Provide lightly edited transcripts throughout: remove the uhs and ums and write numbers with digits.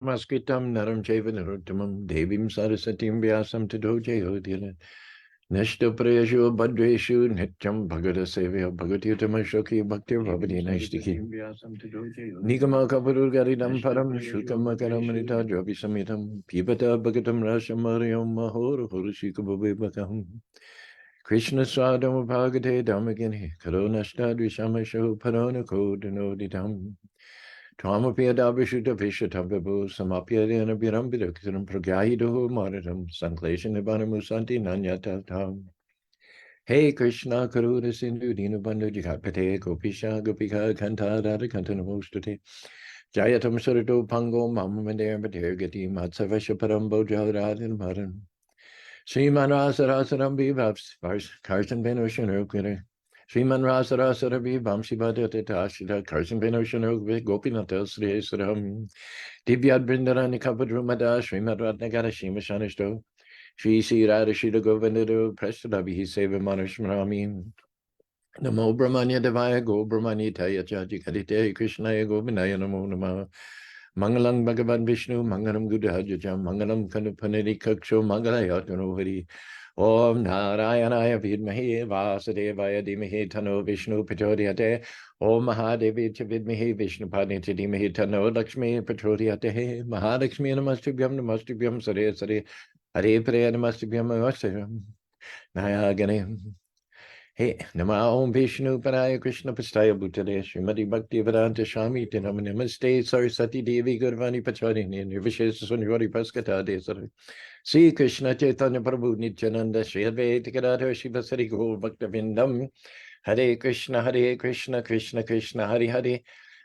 Maskritam naram chaiva narottamam devim sarasatim vyasam tado jayotir. Nishta prayashu bhadreshu nityam bhagata sevya bhagati utamashoki bhaktir bhavati naistiki. Nikama kapurur garidam param shukam makaram rita jobi samitam pibata bhagatam rasamaryam mahor horushika bhavibhakam. Krishna swadam bhagate dhammagini karunashta dvishamasho parona kodinoditam. Twamapi adabhishuta vishatabhabu samapyadena birambirakiram pragyahido maratam sanklesha nibbanamusanti nanyatatam. Hey Krishna Karuna Sindhu Dinabandhu Jigapate Gopisha Gopika Kanta Radha Kanta Namostate Jayatam Surato Pango Mamamandar Gati Matsavasha Parambo Jadradhan Maran Sriman Rasarasaram Bivabs Karsan Benoshan Sriman Rasarasara Bivamsi Badata Tashita Karsan Benoshan Gopinata Sri Saram Divyad Brindarani Kapadrumada Srimad Ratnagara Shima Shanishto Shri Sri Radha Shira Govindado Prestadabi Seva Manashmarami Namo Brahmanya Devaya Go Brahmanya Taya Chaji Kadite Krishnaya Govinaya Namo Nama Mangalam Bhagavan Vishnu Mangalam Gudhajajam Mangalam Kanupaniri Kaksho Mangalaya Hari Om Narayanaya Vidmahi Vasudevaya Dimahi Tano Vishnu Prachodhyate Om Mahadevi Vidmahi Vishnu Padniti Dimahi Tano Lakshmi Prachodhyate Mahadakshmi Namastubhyam Sare Sare Hare Priya Namastubhyam Namaste Nayagane Hey, Nama Om Vishnu Paraya Krishna Pastaya Bhutale Srimati Bhakti Vedanta Swami Tinam Namaste Sarasati Devi Gurvani Pacharini Nirvishes Sunjori Paskata Desara Sri Krishna Chaitanya Prabhu Nityananda Sri Advaita Gadadhar Shiva Sari Gaur Bhakta Vindam Hare Krishna Krishna Krishna Hare Hare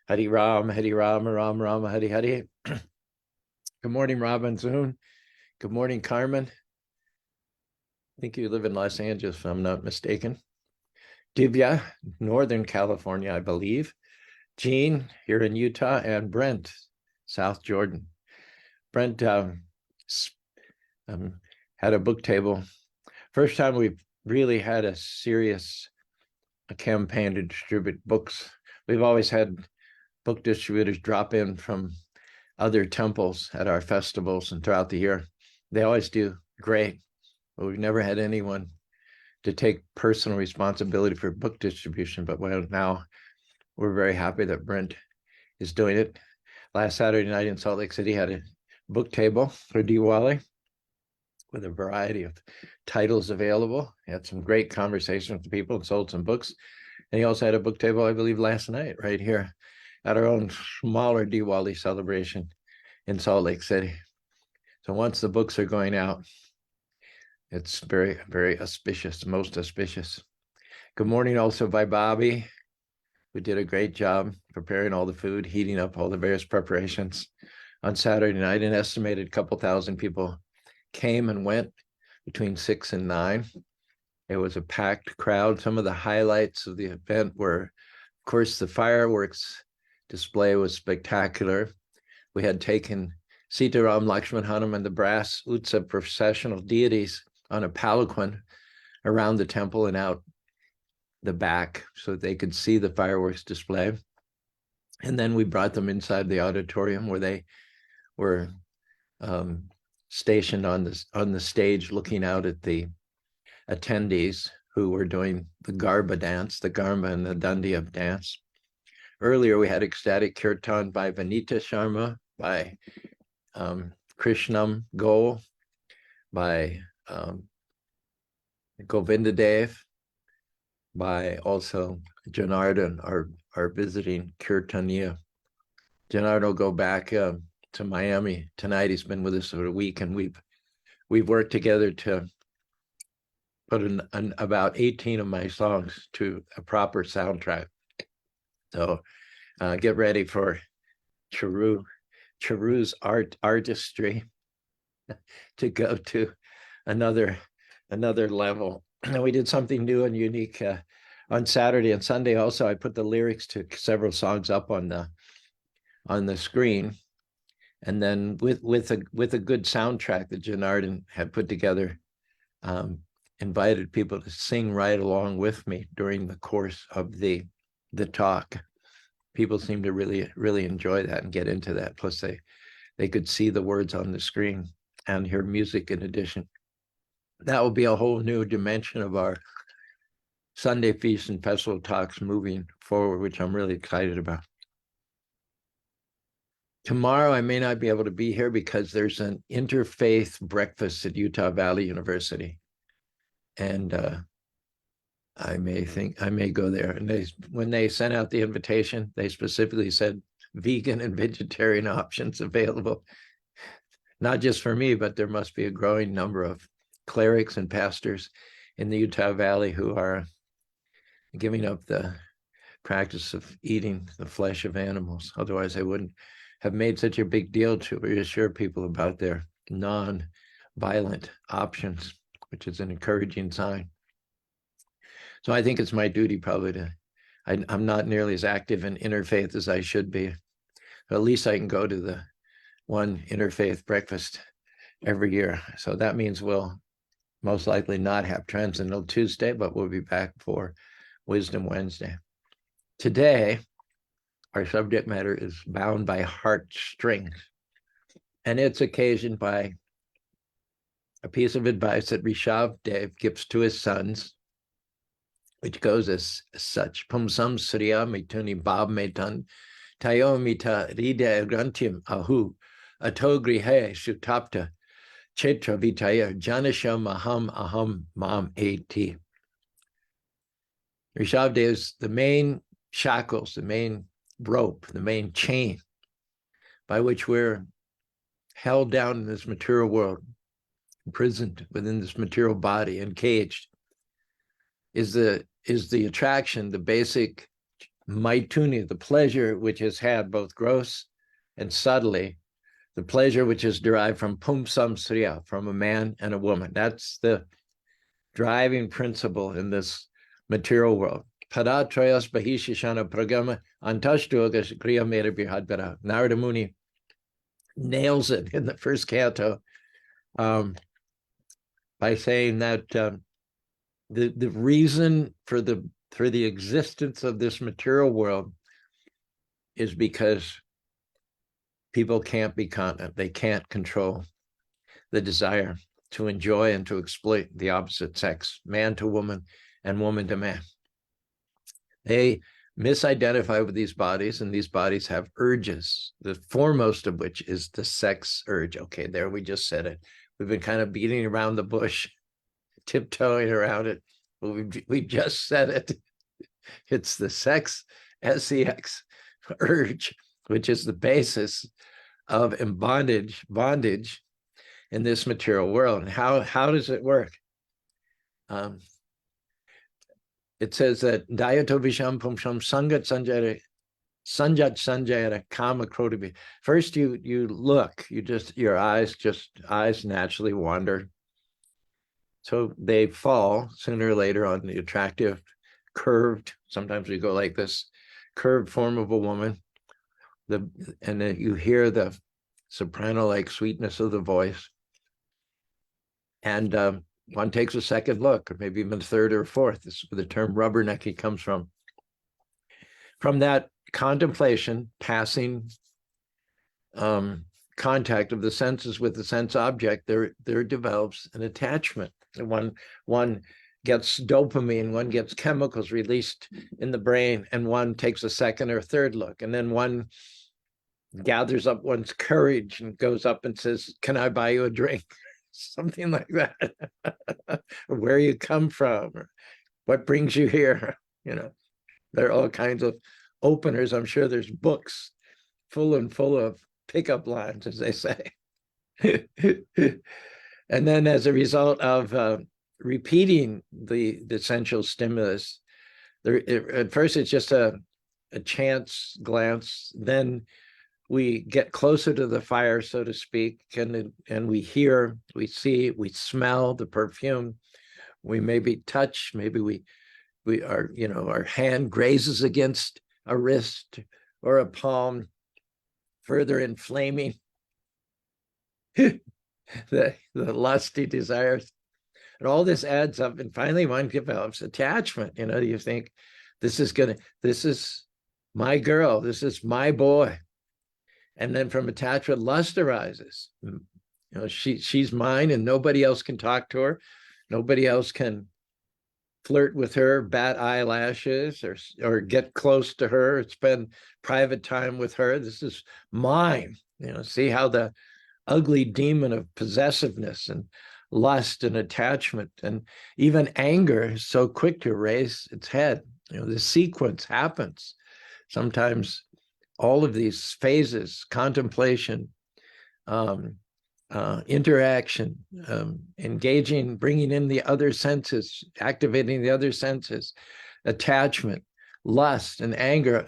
Hare Ram Ram Ram Hare Hare. Good morning, Robin Zoon. Good morning, Carmen. I think you live in Los Angeles, if I'm not mistaken. Divya, Northern California, I believe. Jean, here in Utah, and Brent, South Jordan. Brent had a book table. First time we've really had a serious campaign to distribute books. We've always had book distributors drop in from other temples at our festivals and throughout the year. They always do great, but we've never had anyone to take personal responsibility for book distribution. But well, now we're very happy that Brent is doing it. Last Saturday night in Salt Lake City had a book table for Diwali with a variety of titles available. He had some great conversations with people and sold some books. And he also had a book table, I believe, last night right here at our own smaller Diwali celebration in Salt Lake City. So once the books are going out, it's very, very auspicious, most auspicious. Good morning also by Bobby. We did a great job preparing all the food, heating up all the various preparations on Saturday night. An estimated couple thousand people came and went between 6 and 9. It was a packed crowd. Some of the highlights of the event were, of course, the fireworks display was spectacular. We had taken Sitaram, Lakshman, Hanuman, the brass Utsav processional deities on a palanquin around the temple and out the back so they could see the fireworks display. And then we brought them inside the auditorium where they were stationed on the stage looking out at the attendees who were doing the Garba dance, the Garba and the Dandiya dance. Earlier, we had ecstatic kirtan by Vanita Sharma, by Krishnam Go, by Govinda Dev, by also Janardhan, our visiting Kirtaniya. Janardhan will go back to Miami tonight. He's been with us for a week, and we've worked together to put about 18 of my songs to a proper soundtrack. So get ready for Charu's artistry to go to another level. And we did something new and unique on Saturday and Sunday. Also, I put the lyrics to several songs up on the screen, and then with a good soundtrack that Janardhan had put together, invited people to sing right along with me during the course of the talk. People seem to really enjoy that and get into that. Plus, they could see the words on the screen and hear music in addition. That will be a whole new dimension of our Sunday Feast and Festival Talks moving forward, which I'm really excited about. Tomorrow, I may not be able to be here because there's an interfaith breakfast at Utah Valley University. And I may go there. And when they sent out the invitation, they specifically said vegan and vegetarian options available, not just for me, but there must be a growing number of clerics and pastors in the Utah Valley who are giving up the practice of eating the flesh of animals. Otherwise, I wouldn't have made such a big deal to reassure people about their non-violent options, which is an encouraging sign. So I think it's my duty probably I'm not nearly as active in interfaith as I should be. But at least I can go to the one interfaith breakfast every year. So that means we'll most likely not have Transcendental Tuesday, but we'll be back for Wisdom Wednesday. Today, our subject matter is bound by heartstrings. And it's occasioned by a piece of advice that Rishabdev gives to his sons, which goes as such. Pumsam Surya Mituni Bab Metan Tayomita Ride Grantim Ahu Ato Grihe Sutapta Chetra Vitaya Janasha Maham Aham Mam Eti. Rishabdev is the main shackles, the main rope, the main chain by which we're held down in this material world, imprisoned within this material body, encaged, is the attraction, the basic maituni, the pleasure which is had both gross and subtly, the pleasure which is derived from pumsam sriya, from a man and a woman. That's the driving principle in this material world. Padatrayas bahishishana pragama antashtuagas kriya mera bihadbara. Narada Muni nails it in the first canto by saying that the reason for the existence of this material world is because people can't be continent. They can't control the desire to enjoy and to exploit the opposite sex, man to woman and woman to man. They misidentify with these bodies, and these bodies have urges, the foremost of which is the sex urge. Okay, there we just said it. We've been kind of beating around the bush, tiptoeing around it. But we just said it. It's the sex, sex urge, which is the basis of bondage in this material world. And how does it work? It says that Dayato Visham Pumsham Sangat Sanjat Sanjayara Kama Krotabi. First you look, your eyes naturally wander. So they fall sooner or later on the attractive, curved, sometimes we go like this, curved form of a woman. And then you hear the soprano-like sweetness of the voice. And one takes a second look, or maybe even a third or a fourth. This is where the term rubbernecky comes from. From that contemplation, passing contact of the senses with the sense object, there develops an attachment. One gets dopamine, one gets chemicals released in the brain, and one takes a second or third look. And then one gathers up one's courage and goes up and says, "Can I buy you a drink?" Something like that. Or where you come from, or what brings you here. There are all kinds of openers. I'm sure there's books full of pickup lines, as they say. And then as a result of repeating the sensual stimulus, at first it's just a chance glance. Then we get closer to the fire, so to speak, and we hear, we see, we smell the perfume. We maybe touch, maybe we are, our hand grazes against a wrist or a palm, further inflaming the lusty desires. And all this adds up, and finally one develops attachment. You think, this is my girl, this is my boy. And then from attachment, lust arises. You know, she's mine and nobody else can talk to her. Nobody else can flirt with her, bat eyelashes, or get close to her, or spend private time with her. This is mine. You know, see how the ugly demon of possessiveness and lust and attachment and even anger is so quick to raise its head. You know, the sequence happens. Sometimes all of these phases, contemplation, interaction, engaging, bringing in the other senses, activating the other senses, attachment, lust, and anger,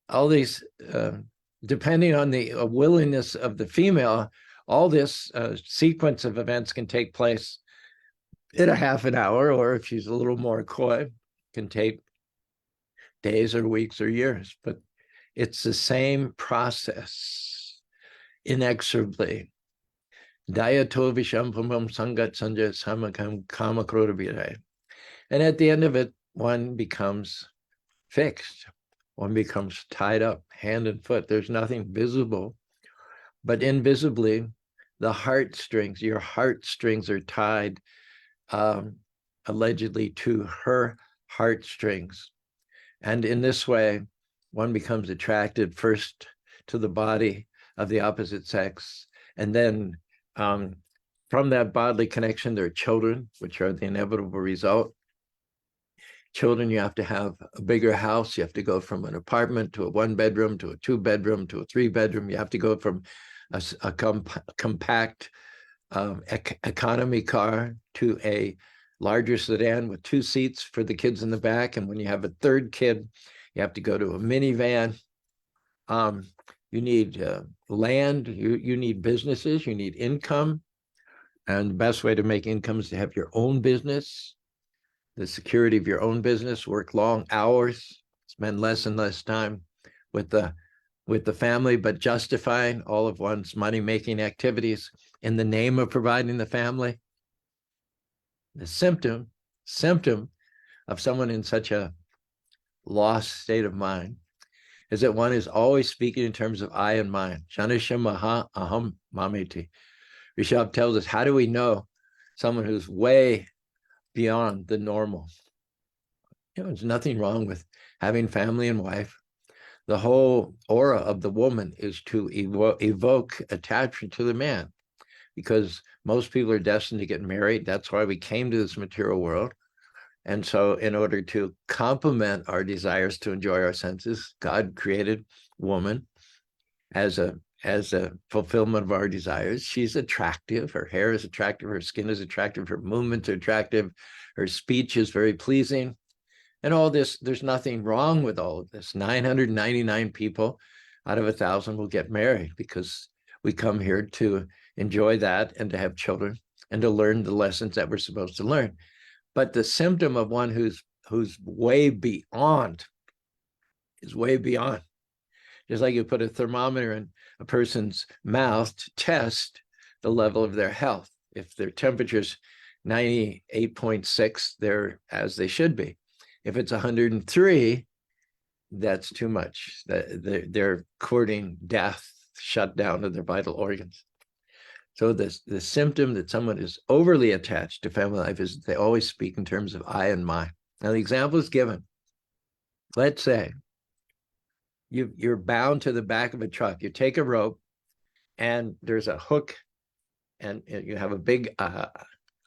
all these, depending on the willingness of the female, all this sequence of events can take place in a half an hour, or if she's a little more coy, can take days or weeks or years. But it's the same process, inexorably. Dayato vishampamam sangat sanjay samakam kamakroda viray. And at the end of it, one becomes fixed. One becomes tied up, hand and foot. There's nothing visible, but invisibly, the heartstrings, your heartstrings are tied allegedly to her heartstrings. And in this way, one becomes attracted first to the body of the opposite sex. And then from that bodily connection, there are children, which are the inevitable result. Children, you have to have a bigger house. You have to go from an apartment to a 1-bedroom, to a 2-bedroom, to a 3-bedroom. You have to go from a compact economy car to a larger sedan with 2 seats for the kids in the back. And when you have a 3rd kid, you have to go to a minivan. You need land, you need businesses, you need income. And the best way to make income is to have your own business, the security of your own business, work long hours, spend less and less time with the family, but justifying all of one's money-making activities in the name of providing the family. The symptom of someone in such a lost state of mind is that one is always speaking in terms of I and mine. Shanisha maha aham mamiti. Rishabh tells us, how do we know someone who's way beyond the normal? You know, there's nothing wrong with having family and wife. The whole aura of the woman is to evoke attachment to the man, because most people are destined to get married. That's why we came to this material world. And so in order to complement our desires to enjoy our senses, God created woman as a fulfillment of our desires. She's attractive. Her hair is attractive. Her skin is attractive. Her movements are attractive. Her speech is very pleasing. And all this, there's nothing wrong with all of this. 999 people out of 1,000 will get married because we come here to enjoy that and to have children and to learn the lessons that we're supposed to learn. But the symptom of one who's way beyond is way beyond. Just like you put a thermometer in a person's mouth to test the level of their health. If their temperature's 98.6, they're as they should be. If it's 103, that's too much. They're courting death, shut down of their vital organs. So the symptom that someone is overly attached to family life is they always speak in terms of I and my. Now, the example is given. Let's say you're bound to the back of a truck. You take a rope and there's a hook, and you have a big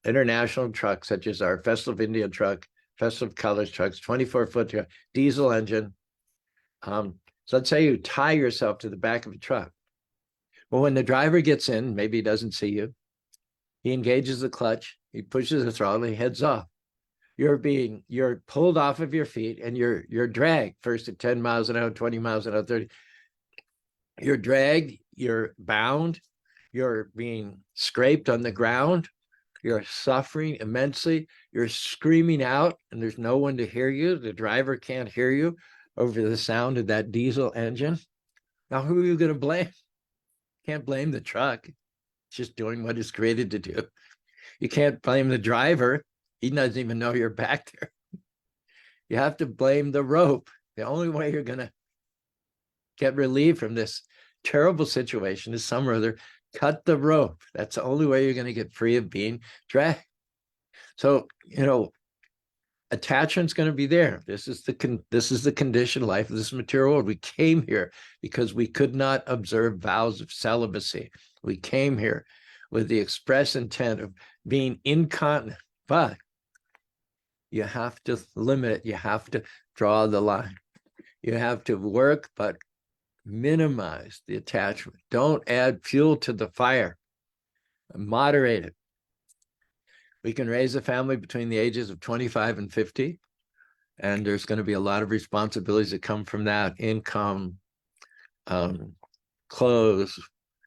international truck, such as our Festival of India truck, Festival of Colors trucks, 24-foot diesel engine. So let's say you tie yourself to the back of a truck. Well, when the driver gets in, maybe he doesn't see you, he engages the clutch, he pushes the throttle, he heads off. You're pulled off of your feet and you're dragged first at 10 miles an hour, 20 miles an hour, 30. You're dragged, you're bound, you're being scraped on the ground, you're suffering immensely, you're screaming out and there's no one to hear you. The driver can't hear you over the sound of that diesel engine. Now, who are you going to blame? Can't blame the truck. It's just doing what it's created to do. You can't blame the driver. He doesn't even know you're back there. You have to blame the rope. The only way you're going to get relief from this terrible situation is some or other, cut the rope. That's the only way you're going to get free of being dragged. So, attachment's going to be there. This is the conditioned life of this material world. We came here because we could not observe vows of celibacy. We came here with the express intent of being incontinent, but you have to limit it. You have to draw the line. You have to work, but minimize the attachment. Don't add fuel to the fire. Moderate it. We can raise a family between the ages of 25 and 50, and there's going to be a lot of responsibilities that come from that: income, clothes,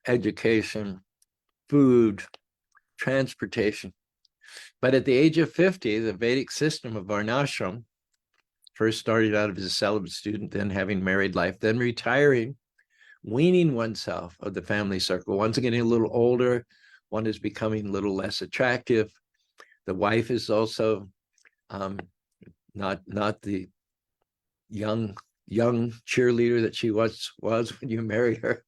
education, food, transportation. But at the age of 50, the Vedic system of varnashram, first started out as a celibate student, then having married life, then retiring, weaning oneself of the family circle. One's getting a little older, one is becoming a little less attractive. The wife is also not the young cheerleader that she was when you married her.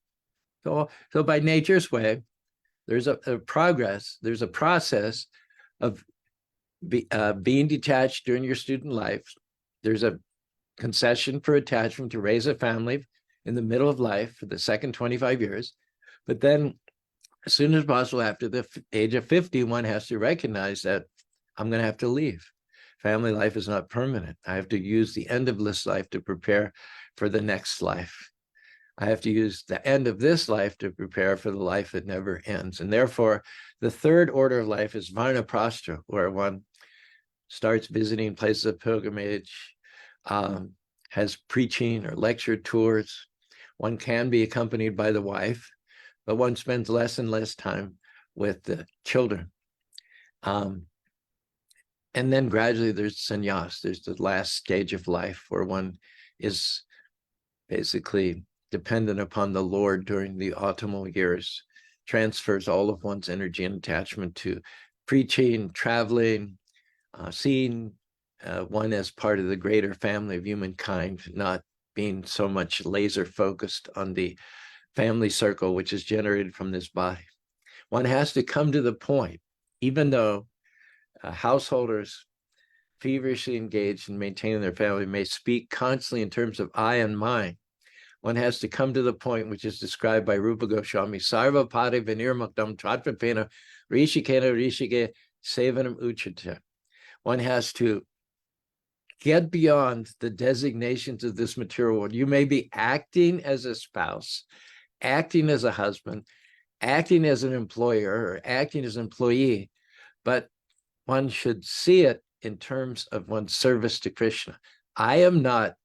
So by nature's way, there's a progress. There's a process of being detached during your student life. There's a concession for attachment to raise a family in the middle of life for the second 25 years. But then as soon as possible after the age of 50, one has to recognize that I'm going to have to leave. Family life is not permanent. I have to use the end of this life to prepare for the next life. I have to use the end of this life to prepare for the life that never ends. And therefore, the third order of life is varnaprastha, where one starts visiting places of pilgrimage, has preaching or lecture tours. One can be accompanied by the wife, but one spends less and less time with the children. And then gradually there's sannyas. There's the last stage of life where one is basically dependent upon the Lord during the autumnal years, transfers all of one's energy and attachment to preaching, traveling, seeing one as part of the greater family of humankind, not being so much laser focused on the family circle, which is generated from this body. One has to come to the point, even though householders feverishly engaged in maintaining their family may speak constantly in terms of I and mine. One has to come to the point which is described by Rupa Goswami, Sarva Pari Vinirmuktam Tatvapena Rishikena Rishike Sevanam Uchata. One has to get beyond the designations of this material world. You may be acting as a spouse, acting as a husband, acting as an employer, or acting as an employee, but one should see it in terms of one's service to Krishna. I am not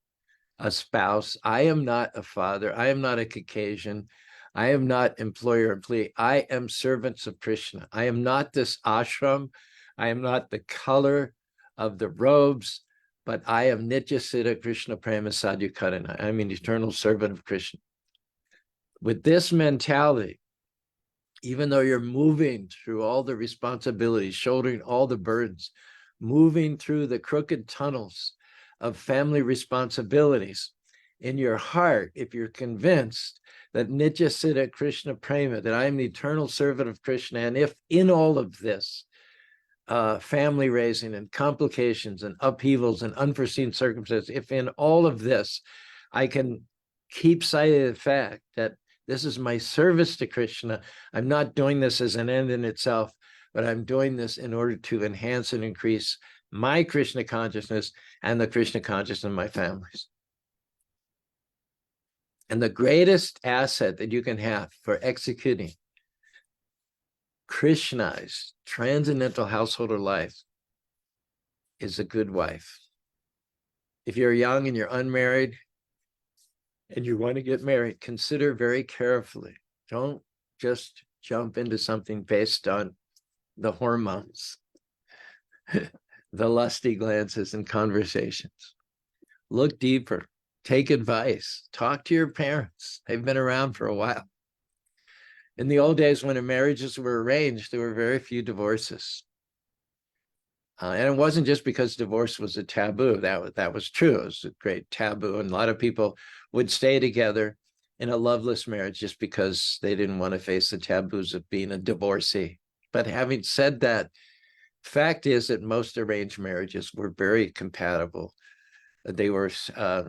a spouse. I am not a father. I am not a Caucasian. I am not employer, employee. I am servants of Krishna. I am not this ashram. I am not the color of the robes, but I am Nitya Siddha Krishna Prema Sadhu Karana. I'm an eternal servant of Krishna. With this mentality, even though you're moving through all the responsibilities, shouldering all the burdens, moving through the crooked tunnels of family responsibilities, in your heart, if you're convinced that Nitya Siddha Krishna Prema, that I am the eternal servant of Krishna, and if in all of this, family raising and complications and upheavals and unforeseen circumstances, if in all of this, I can keep sight of the fact that this is my service to Krishna, I'm not doing this as an end in itself, but I'm doing this in order to enhance and increase my Krishna consciousness and the Krishna consciousness of my families. And the greatest asset that you can have for executing Krishna's transcendental householder life is a good wife. If you're young and you're unmarried and you want to get married, consider very carefully. Don't just jump into something based on the hormones, the lusty glances and conversations. Look deeper, take advice, talk to your parents. They've been around for a while. In the old days, when marriages were arranged, there were very few divorces. And it wasn't just because divorce was a taboo. That was true. It was a great taboo. And a lot of people would stay together in a loveless marriage just because they didn't want to face the taboos of being a divorcee. But having said that, fact is that most arranged marriages were very compatible. They were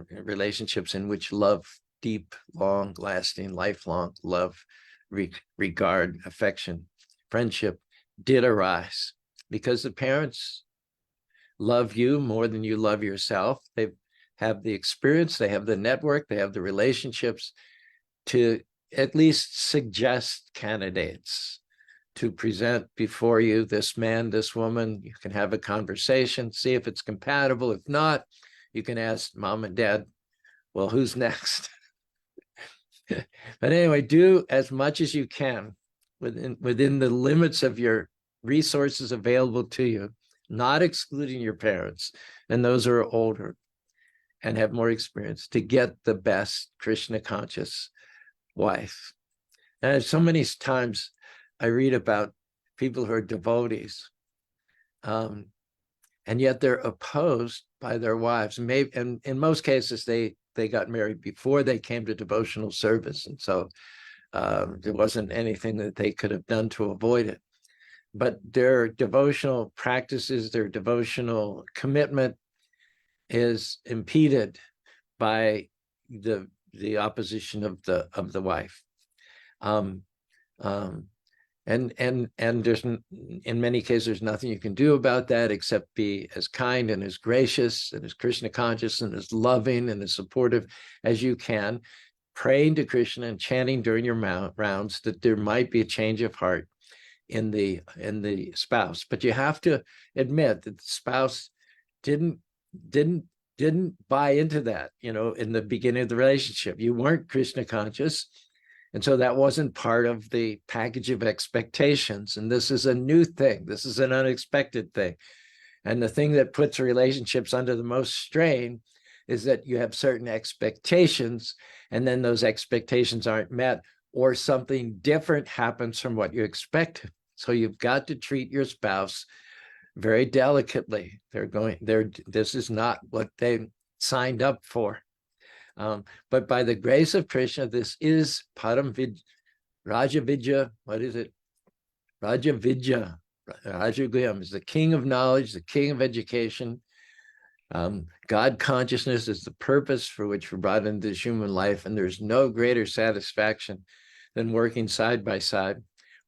relationships in which love, deep, long-lasting, lifelong love, regard, affection, friendship did arise because the parents love you more than you love yourself. They have the experience, they have the network, they have the relationships to at least suggest candidates to present before you, this man, this woman. You can have a conversation, see if it's compatible. If not, you can ask mom and dad, well, who's next? But anyway, do as much as you can within the limits of your resources available to you, not excluding your parents and those who are older and have more experience, to get the best Krishna conscious wife. And so many times I read about people who are devotees, and yet they're opposed by their wives. Maybe, and in most cases, they got married before they came to devotional service, and so there wasn't anything that they could have done to avoid it. But their devotional practices, their devotional commitment is impeded by the opposition of the wife. And there's, in many cases, there's nothing you can do about that except be as kind and as gracious and as Krishna conscious and as loving and as supportive as you can, praying to Krishna and chanting during your rounds that there might be a change of heart in the spouse. But you have to admit that the spouse didn't buy into that, in the beginning of the relationship. You weren't Krishna conscious. And so that wasn't part of the package of expectations. And this is a new thing. This is an unexpected thing. And the thing that puts relationships under the most strain is that you have certain expectations, and then those expectations aren't met, or something different happens from what you expected. So you've got to treat your spouse very delicately. This is not what they signed up for. But by the grace of Krishna, this is Rajavidya. What is it? Rajavidya. Rajaguyam is the king of knowledge, the king of education. God consciousness is the purpose for which we're brought into this human life. And there's no greater satisfaction than working side by side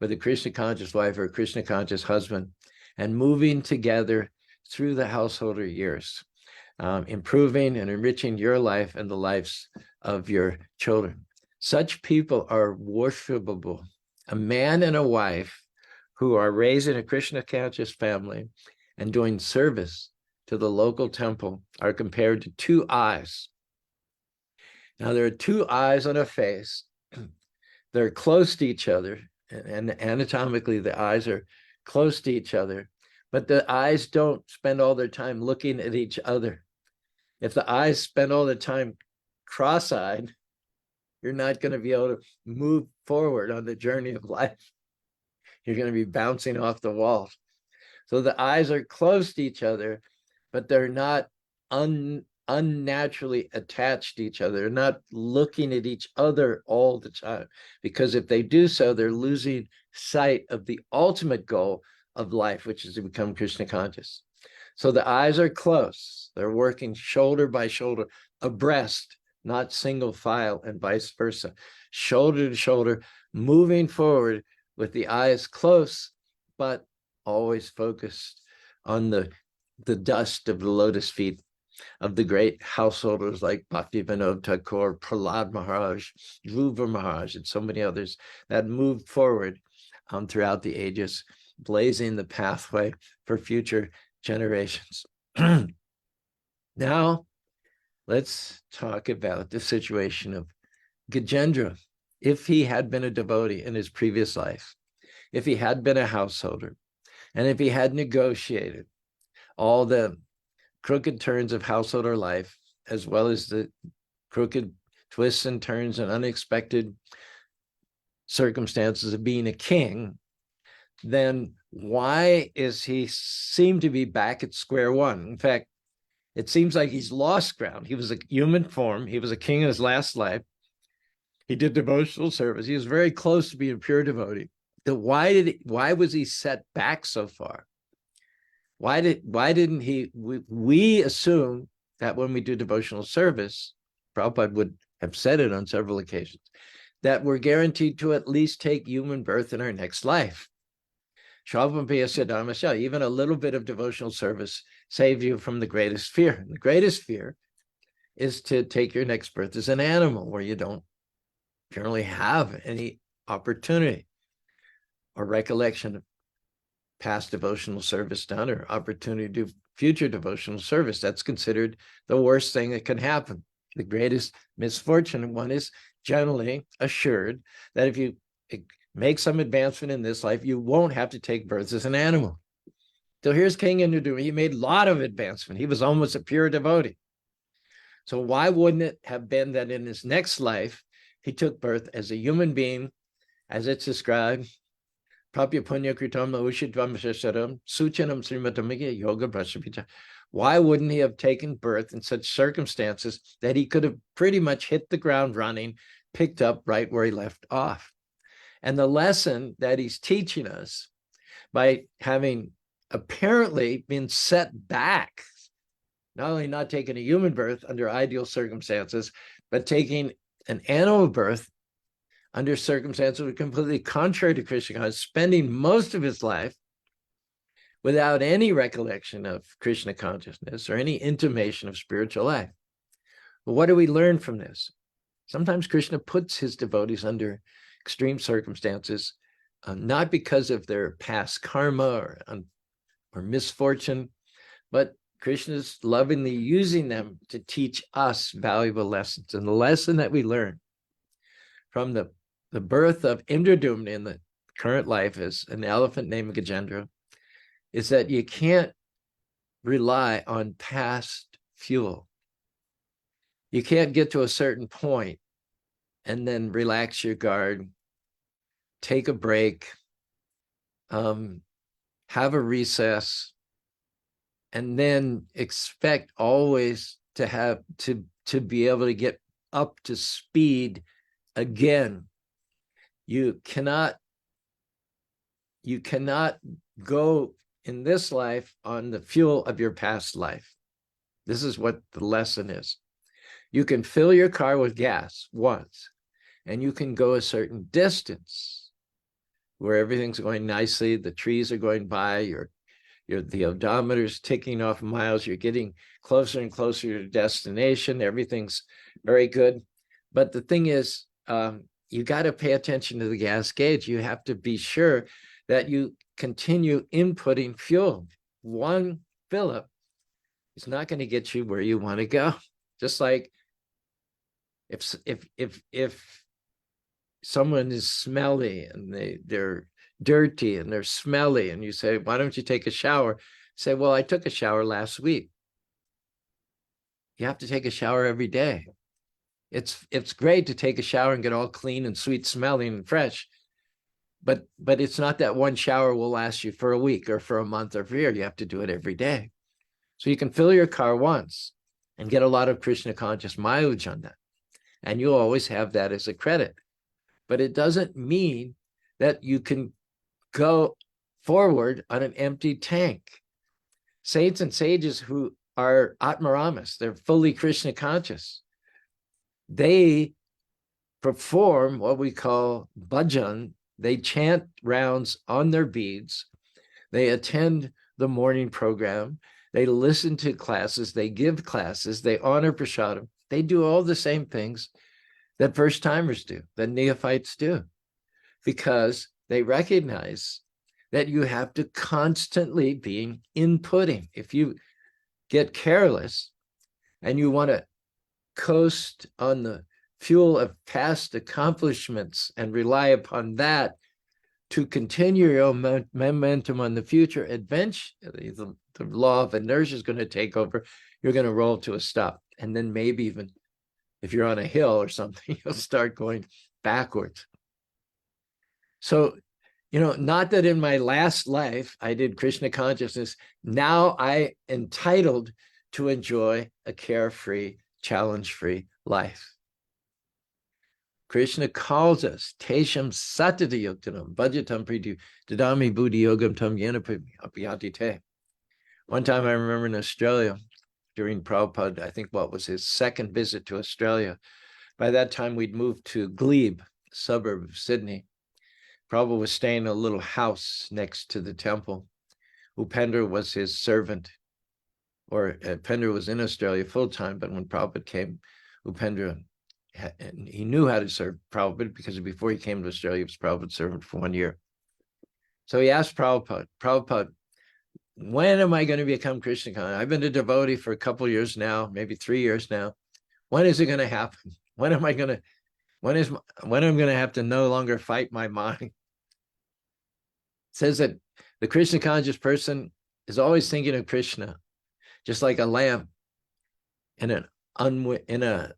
with a Krishna conscious wife or a Krishna conscious husband and moving together through the householder years, improving and enriching your life and the lives of your children. Such people are worshipable. A man and a wife who are raised in a Krishna conscious family and doing service to the local temple are compared to two eyes. Now, there are two eyes on a face. They're close to each other, and anatomically the eyes are close to each other, but the eyes don't spend all their time looking at each other. If the eyes spend all the time cross-eyed, you're not going to be able to move forward on the journey of life. You're going to be bouncing off the walls. So the eyes are close to each other, but they're not unnaturally attached to each other. They're not looking at each other all the time, because if they do so, they're losing sight of the ultimate goal of life, which is to become Krishna conscious. So the eyes are close. They're working shoulder by shoulder, abreast, not single file, and vice versa. Shoulder to shoulder, moving forward with the eyes close, but always focused on the dust of the lotus feet of the great householders like Bhaktivinoda Thakur, Prahlad Maharaj, Dhruva Maharaj, and so many others that moved forward throughout the ages, blazing the pathway for future generations. Now, let's talk about the situation of Gajendra. If he had been a devotee in his previous life, if he had been a householder, and if he had negotiated all the crooked turns of householder life, as well as the crooked twists and turns and unexpected circumstances of being a king, then why is he seem to be back at square one? In fact, it seems like he's lost ground. He was a human form. He was a king in his last life. He did devotional service. He was very close to being a pure devotee. Why was he set back so far? Why didn't he? We assume that when we do devotional service, Prabhupada would have said it on several occasions, that we're guaranteed to at least take human birth in our next life. Even a little bit of devotional service saves you from the greatest fear. And the greatest fear is to take your next birth as an animal where you don't generally have any opportunity or recollection of past devotional service done or opportunity to do future devotional service. That's considered the worst thing that can happen. The greatest misfortune. One is generally assured that if you make some advancement in this life, you won't have to take birth as an animal. So here's King Indra. He made a lot of advancement. He was almost a pure devotee. So why wouldn't it have been that in his next life, he took birth as a human being, as it's described, Prapya Punya Kritam Ushidvam Shasharam, Suchanam Srimatamika Yoga Brashapita. Why wouldn't he have taken birth in such circumstances that he could have pretty much hit the ground running, picked up right where he left off? And the lesson that he's teaching us by having apparently been set back, not only not taking a human birth under ideal circumstances, but taking an animal birth under circumstances completely contrary to Krishna consciousness, spending most of his life without any recollection of Krishna consciousness or any intimation of spiritual life. But what do we learn from this? Sometimes Krishna puts his devotees under extreme circumstances, not because of their past karma or misfortune, but Krishna's lovingly using them to teach us valuable lessons. And the lesson that we learn from the birth of Indradumna in the current life as an elephant named Gajendra is that you can't rely on past fuel. You can't get to a certain point and then relax your guard, take a break, have a recess, and then expect always to have to be able to get up to speed again. You cannot go in this life on the fuel of your past life. This is what the lesson is. You can fill your car with gas once, and you can go a certain distance where everything's going nicely, the trees are going by, the odometer's ticking off miles, you're getting closer and closer to your destination, everything's very good. But the thing is, you got to pay attention to the gas gauge. You have to be sure that you continue inputting fuel. One fill-up is not going to get you where you want to go. Just like if someone is smelly and they're dirty and they're smelly, and you say, why don't you take a shower? Say, well, I took a shower last week. You have to take a shower every day. It's great to take a shower and get all clean and sweet smelling and fresh, but it's not that one shower will last you for a week or for a month or for a year. You have to do it every day. So you can fill your car once and get a lot of Krishna conscious mileage on that, and you'll always have that as a credit. But it doesn't mean that you can go forward on an empty tank. Saints and sages who are Atmaramas, they're fully Krishna conscious, they perform what we call bhajan. They chant rounds on their beads. They attend the morning program. They listen to classes. They give classes. They honor prasadam. They do all the same things that first-timers do, that neophytes do, because they recognize that you have to constantly be inputting. If you get careless and you want to coast on the fuel of past accomplishments and rely upon that to continue your own momentum on the future, eventually the law of inertia is going to take over. You're going to roll to a stop. And then maybe even if you're on a hill or something, you'll start going backwards. So, not that in my last life I did Krishna consciousness. Now I entitled to enjoy a carefree, challenge-free life. Krishna calls us, Tesham Satata Yuktanam, Bhajatam Priti, Dadami Buddhi Yogam Tam Yenapyati Te. One time I remember in Australia, during Prabhupada, I think what was his second visit to Australia. By that time, we'd moved to Glebe, a suburb of Sydney. Prabhupada was staying in a little house next to the temple. Upendra was his servant, or Upendra was in Australia full-time, but when Prabhupada came, Upendra, he knew how to serve Prabhupada because before he came to Australia, he was Prabhupada's servant for 1 year. So he asked Prabhupada, when am I going to become Krishna conscious? I've been a devotee for a couple of years now, maybe 3 years now. When is it going to happen? When am I going to, when I'm going to have to no longer fight my mind? It says that the Krishna conscious person is always thinking of Krishna, just like a lamb in an unwinded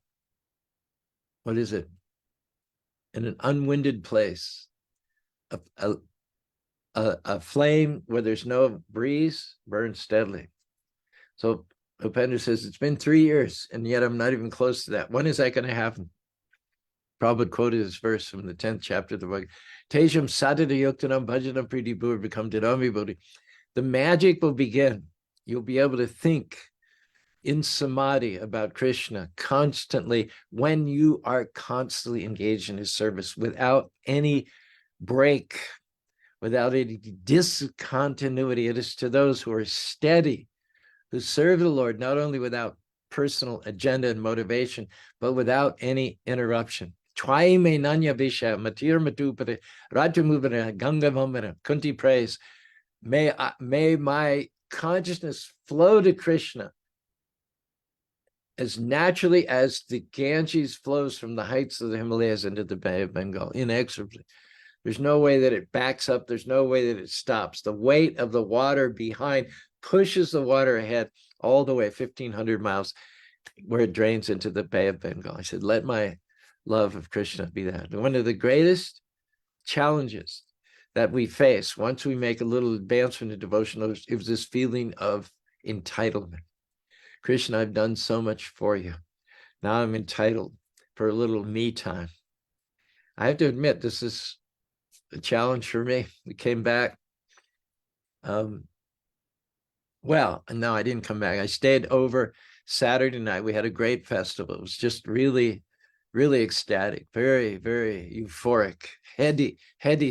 place. A flame where there's no breeze burns steadily. So Upendra says, it's been 3 years, and yet I'm not even close to that. When is that going to happen? Prabhupada quoted this verse from the 10th chapter of the book. Tejam sadhana yuktanam bhajanam priti bhur become didami bodhi. The magic will begin. You'll be able to think in samadhi about Krishna constantly when you are constantly engaged in his service without any break, without any discontinuity. It is to those who are steady, who serve the Lord, not only without personal agenda and motivation, but without any interruption. Kunti prays, may my consciousness flow to Krishna as naturally as the Ganges flows from the heights of the Himalayas into the Bay of Bengal, inexorably. There's no way that it backs up. There's no way that it stops. The weight of the water behind pushes the water ahead all the way 1,500 miles where it drains into the Bay of Bengal. I said, let my love of Krishna be that. One of the greatest challenges that we face once we make a little advancement in devotion is this feeling of entitlement. Krishna, I've done so much for you. Now I'm entitled for a little me time. I have to admit, this is a challenge for me. We came back. Well, no, I didn't come back. I stayed over Saturday night. We had a great festival. It was just really, really ecstatic, very, very euphoric, heady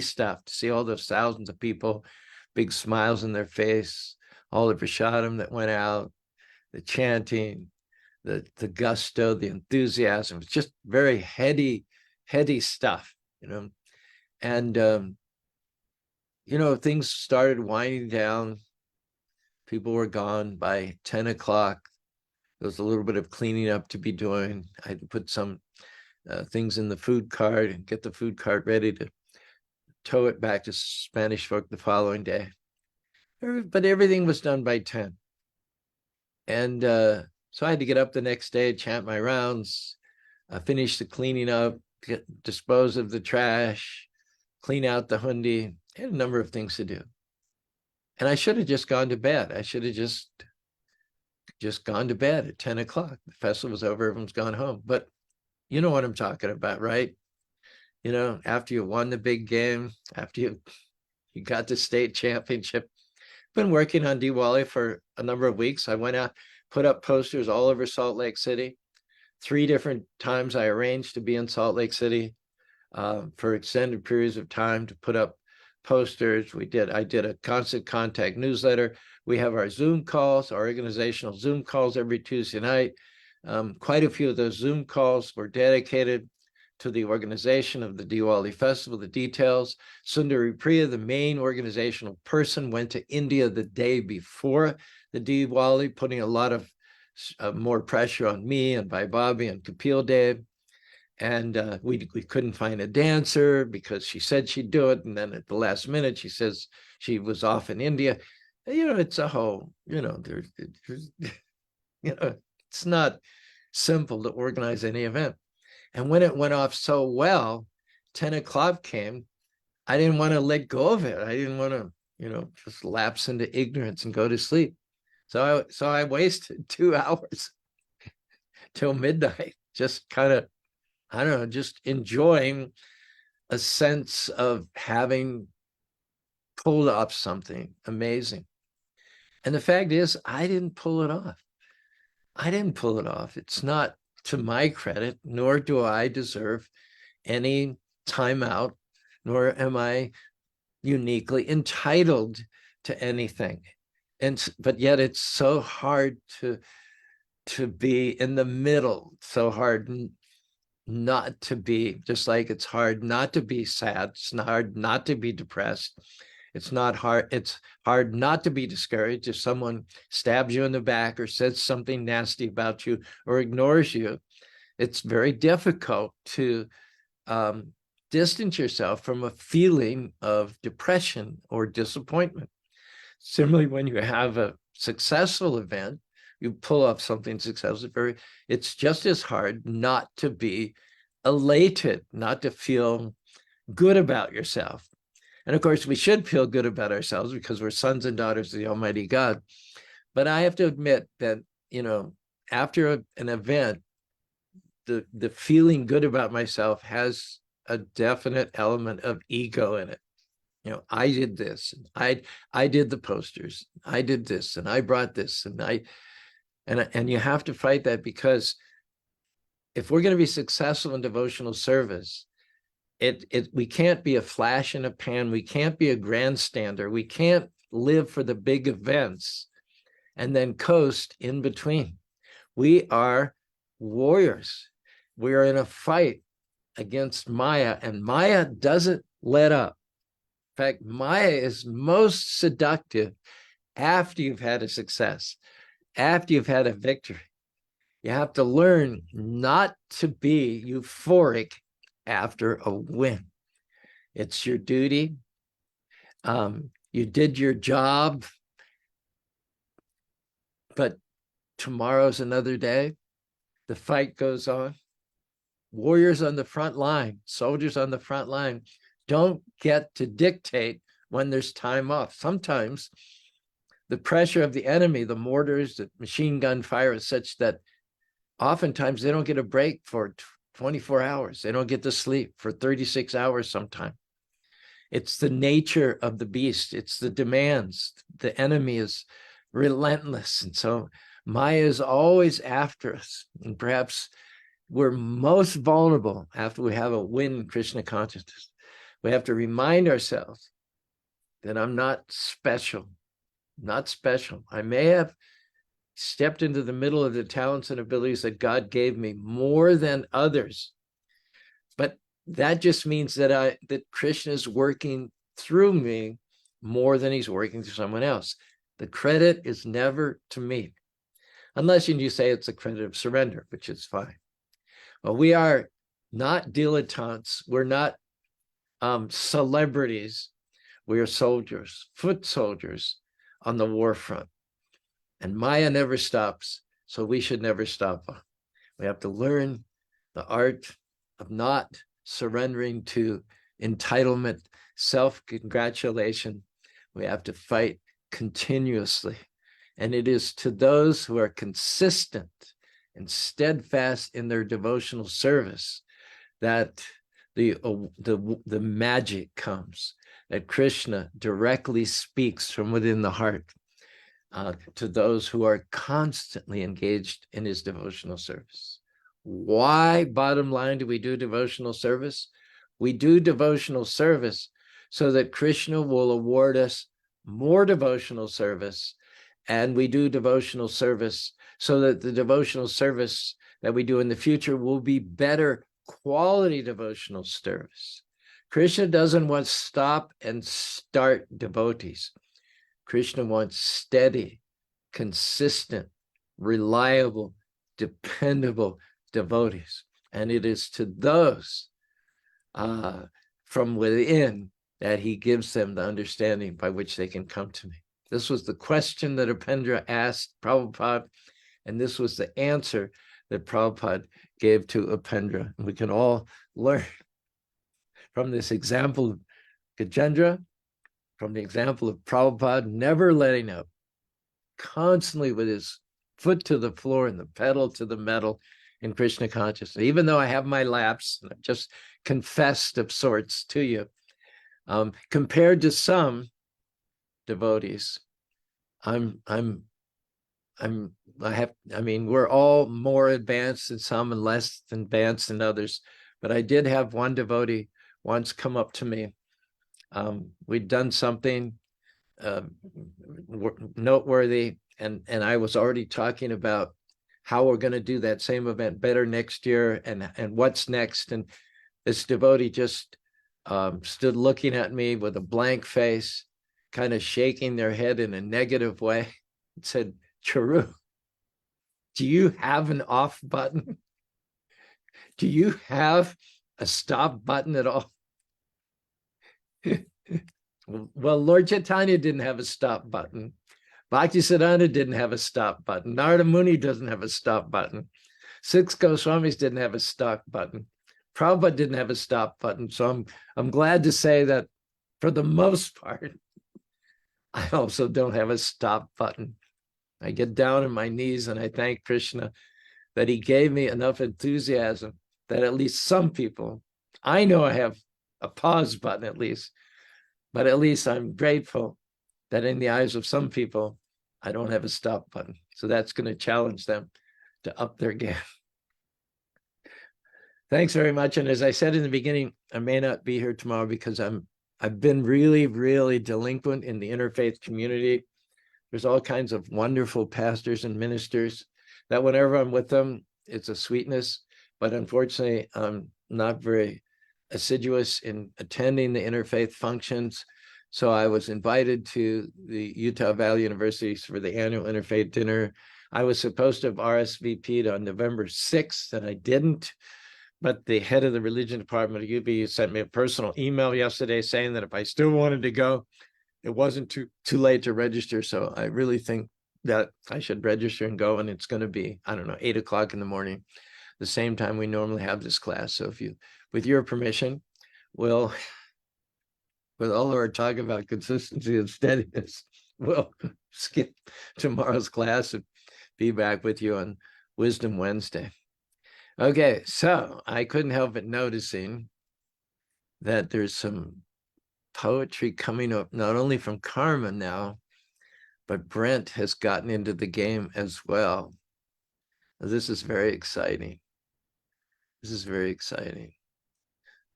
stuff to see all those thousands of people, big smiles in their face, all the prasadam that went out, the chanting, the gusto, the enthusiasm. It's just very heady stuff, you know. And, you know, things started winding down. People were gone by 10 o'clock. There was a little bit of cleaning up to be doing. I had to put some things in the food cart and get the food cart ready to tow it back to Spanish Fork the following day. But everything was done by 10. And so I had to get up the next day, chant my rounds, finish the cleaning up, dispose of the trash, clean out the hundi. I had a number of things to do. And I should have just gone to bed. I should have just gone to bed at 10 o'clock. The festival was over, everyone's gone home. But you know what I'm talking about, right? You know, after you won the big game, after you got the state championship, been working on Diwali for a number of weeks. I went out, put up posters all over Salt Lake City. 3 different times I arranged to be in Salt Lake City for extended periods of time to put up posters. I did a constant contact newsletter. We have our Zoom calls, our organizational Zoom calls every Tuesday night. Quite a few of those Zoom calls were dedicated to the organization of the Diwali festival, the details. Sundari Priya, the main organizational person, went to India the day before the Diwali, putting a lot of more pressure on me and Vaibhavi and Kapil Dev. And we couldn't find a dancer because she said she'd do it. And then at the last minute, she says she was off in India. You know, it's a whole, you know, there's you know, it's not simple to organize any event. And when it went off so well, 10 o'clock came, I didn't want to let go of it. I didn't want to, you know, just lapse into ignorance and go to sleep. So I wasted 2 hours till midnight, just kind of I don't know, just enjoying a sense of having pulled off something amazing. And the fact is, I didn't pull it off. I didn't pull it off. It's not to my credit, nor do I deserve any time out, nor am I uniquely entitled to anything. But yet it's so hard to be in the middle, so hard not to be, just like it's hard not to be sad, it's hard not to be depressed. It's hard not to be discouraged if someone stabs you in the back or says something nasty about you or ignores you. It's very difficult to distance yourself from a feeling of depression or disappointment. Similarly, when you have a successful event, you pull off something successful, it's just as hard not to be elated, not to feel good about yourself. And of course, we should feel good about ourselves because we're sons and daughters of the Almighty God. But I have to admit that, after an event, the feeling good about myself has a definite element of ego in it. I did this, I did the posters, I did this, and I brought this, and you have to fight that, because if we're going to be successful in devotional service, we can't be a flash in a pan, we can't be a grandstander, we can't live for the big events and then coast in between. We are warriors. We are in a fight against Maya, and Maya doesn't let up. In fact, Maya is most seductive after you've had a success, after you've had a victory. You have to learn not to be euphoric after a win. It's your duty. You did your job, but tomorrow's another day. The fight goes on. Warriors on the front line, soldiers on the front line, don't get to dictate when there's time off. Sometimes the pressure of the enemy, the mortars, the machine gun fire is such that oftentimes they don't get a break for 24 hours. They don't get to sleep for 36 hours sometimes. It's the nature of the beast. It's the demands. The enemy is relentless. And so Maya is always after us. And perhaps we're most vulnerable after we have a win in Krishna consciousness. We have to remind ourselves that I'm not special, not special. I may have stepped into the middle of the talents and abilities that God gave me more than others, but that just means that Krishna is working through me more than he's working through someone else. The credit is never to me, unless you say it's a credit of surrender, which is fine. Well, we are not dilettantes. We're not celebrities. We are soldiers, foot soldiers on the war front. And Maya never stops, so we should never stop. We have to learn the art of not surrendering to entitlement, self-congratulation. We have to fight continuously. And it is to those who are consistent and steadfast in their devotional service that the magic comes, that Krishna directly speaks from within the heart to those who are constantly engaged in his devotional service. Why, bottom line, do we do devotional service? We do devotional service so that Krishna will award us more devotional service, and we do devotional service so that the devotional service that we do in the future will be better quality devotional service. Krishna doesn't want stop and start devotees. Krishna wants steady, consistent, reliable, dependable devotees. And it is to those from within that he gives them the understanding by which they can come to me. This was the question that Upendra asked Prabhupada, and this was the answer that Prabhupada gave to Upendra. And we can all learn from this example of Gajendra, from the example of Prabhupada, never letting up, constantly with his foot to the floor and the pedal to the metal in Krishna consciousness, even though I have my lapse, and I've just confessed of sorts to you. Compared to some devotees, I mean, we're all more advanced than some and less advanced than others. But I did have one devotee once come up to me. We'd done something noteworthy, and I was already talking about how we're going to do that same event better next year, and what's next. And this devotee just stood looking at me with a blank face, kind of shaking their head in a negative way, and said, "Caru, do you have an off button? Do you have a stop button at all?" Well, Lord Chaitanya didn't have a stop button. Bhaktisiddhanta didn't have a stop button. Narada Muni doesn't have a stop button. 6 Goswamis didn't have a stop button. Prabhupada didn't have a stop button. So I'm glad to say that for the most part, I also don't have a stop button. I get down on my knees and I thank Krishna that he gave me enough enthusiasm that at least some people, I know I have a pause button at least, but at least I'm grateful that in the eyes of some people, I don't have a stop button. So that's going to challenge them to up their game. Thanks very much. And as I said in the beginning, I may not be here tomorrow because I've been really, really delinquent in the interfaith community. There's all kinds of wonderful pastors and ministers that whenever I'm with them, it's a sweetness. But unfortunately, I'm not very assiduous in attending the interfaith functions. So I was invited to the Utah Valley University for the annual interfaith dinner. I was supposed to have RSVP'd on November 6th, and I didn't. But the head of the religion department at UB sent me a personal email yesterday saying that if I still wanted to go, it wasn't too late to register. So I really think that I should register and go. And it's going to be, I don't know, 8 o'clock in the morning, the same time we normally have this class. So if you, with your permission, we'll, with all our talk about consistency and steadiness, we'll skip tomorrow's class and be back with you on Wisdom Wednesday. Okay, so I couldn't help but noticing that there's some poetry coming up, not only from Karma now, but Brent has gotten into the game as well. This is very exciting. This is very exciting.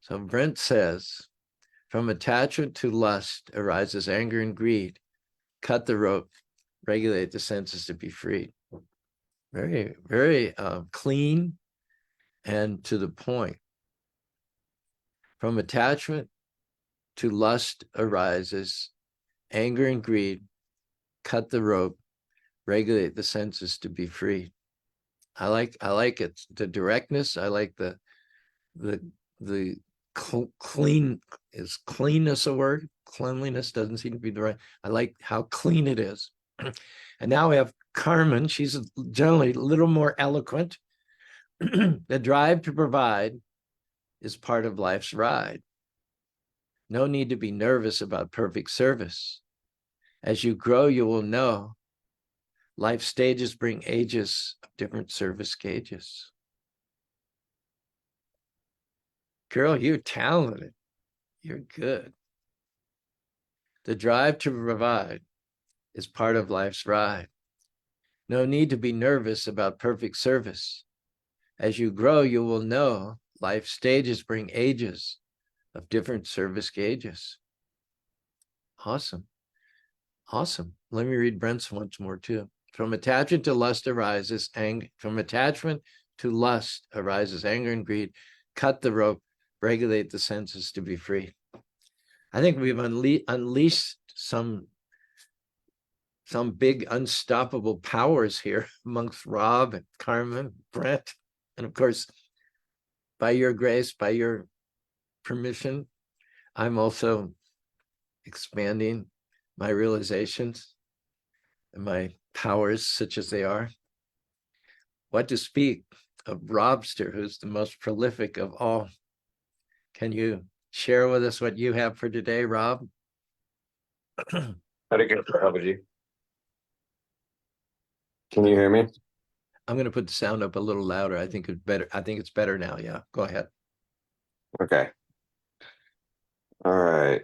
So Brent says, from attachment to lust arises anger and greed. Cut the rope, regulate the senses to be free. Very, very clean and to the point. From attachment to lust arises anger and greed. Cut the rope, regulate the senses to be free. I like it. The directness. I like the clean. Is cleanness a word? Cleanliness doesn't seem to be the right. I like how clean it is. And now we have Carmen. She's generally a little more eloquent. The drive to provide is part of life's ride. No need to be nervous about perfect service. As you grow, you will know life stages bring ages of different service gauges. Girl, you're talented. You're good. The drive to provide is part of life's ride. No need to be nervous about perfect service. As you grow, you will know life stages bring ages of different service gauges. Awesome. Awesome. Let me read Brent's once more too. From attachment to lust arises anger. From attachment to lust arises anger and greed. Cut the rope, regulate the senses to be free. I think we've unleashed some big unstoppable powers here amongst Rob and Carmen, Brent, and of course, by your grace, by your permission, I'm also expanding my realizations and my powers, such as they are. What to speak of Robster, who's the most prolific of all. Can you share with us what you have for today, Rob? Hare Krishna, Prabhuji. Can you hear me? I'm going to put the sound up a little louder. I think it's better. I think it's better now. Yeah, go ahead. Okay. All right.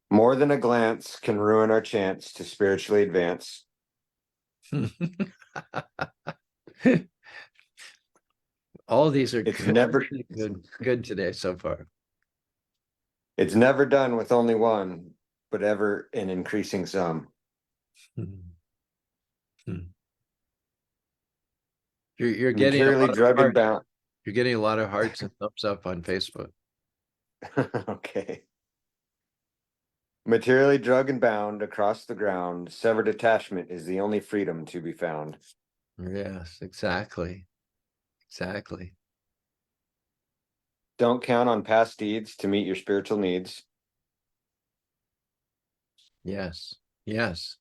More than a glance can ruin our chance to spiritually advance. All these are It's never good today so far. it's never done with only one, but ever in increasing sum. You're getting a Materially lot of drug and hearts. bound. You're getting a lot of hearts and thumbs up on Facebook. Okay. Materially drug and bound across the ground, severed attachment is the only freedom to be found. Yes, exactly. Exactly. Don't count on past deeds to meet your spiritual needs. Yes. Yes.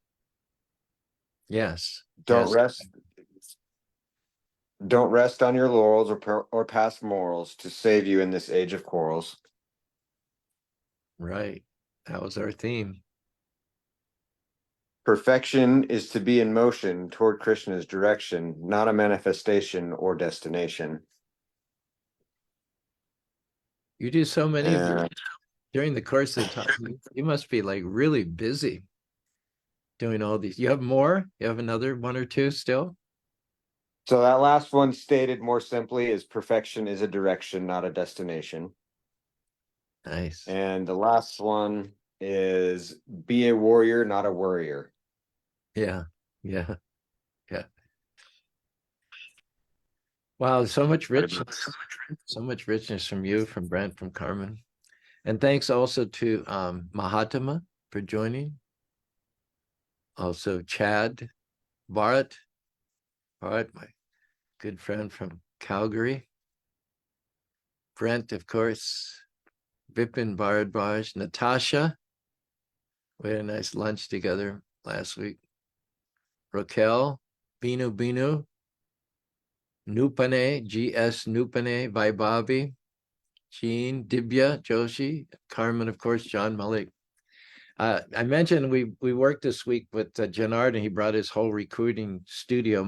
Yes. Don't Yes. rest. Don't rest on your laurels or past morals to save you in this age of quarrels. Right. That was our theme. Perfection is to be in motion toward Krishna's direction, not a manifestation or destination. You do so many of these And during the course of the talk. You must be like really busy doing all these. You have more? You have another one or two still? so that last one stated more simply is perfection is a direction, not a destination. Nice. And the last one is be a warrior, not a worrier. Yeah. Yeah. Yeah. Wow, so much richness. So much richness from you, from Brent, from Carmen. And thanks also to Mahatma for joining. Also Chad, Bharat, my good friend from Calgary. Brent, of course, Vipin Bharadwaj, Natasha. We had a nice lunch together last week. Raquel, Binu, Nupane, GS Nupane, Vaibhavi, Jean, Dibya, Joshi, Carmen, of course, John Malik. I mentioned we worked this week with Janard, and he brought his whole recording studio,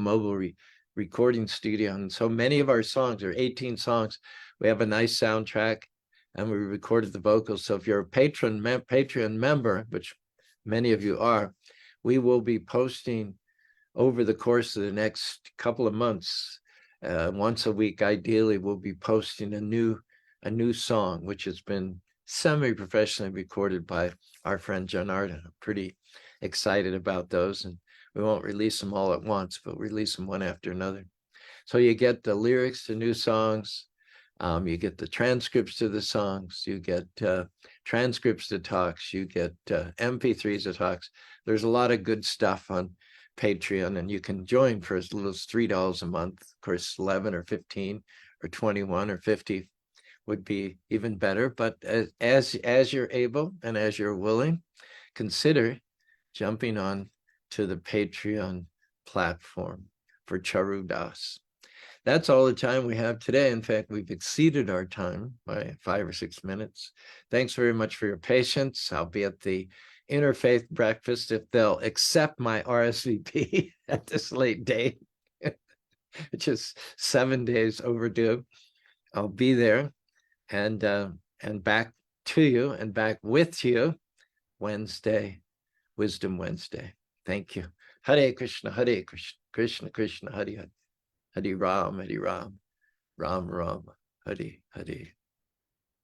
recording studio, and so many of our songs, there are 18 songs. We have a nice soundtrack, and we recorded the vocals. So if you're a Patreon member, which many of you are, we will be posting over the course of the next couple of months, once a week, ideally, we'll be posting a new song, which has been semi-professionally recorded by our friend John Arden. I'm pretty excited about those, and we won't release them all at once, but release them one after another. So you get the lyrics to new songs, you get the transcripts to the songs, you get transcripts to talks, you get MP3s of talks. There's a lot of good stuff on Patreon, and you can join for as little as $3 a month. Of course, 11 or 15 or 21 or 50 would be even better. But as you're able and as you're willing, consider jumping on to the Patreon platform for Charu Das. That's all the time we have today. In fact, we've exceeded our time by 5 or 6 minutes. Thanks very much for your patience. I'll be at the Interfaith Breakfast if they'll accept my RSVP at this late date, which is 7 days overdue. I'll be there and back to you and back with you Wednesday, Wisdom Wednesday. Thank you. Hare Krishna, Krishna Krishna, Hare Hare, Hare Ram, Ram Ram, Hare Hare.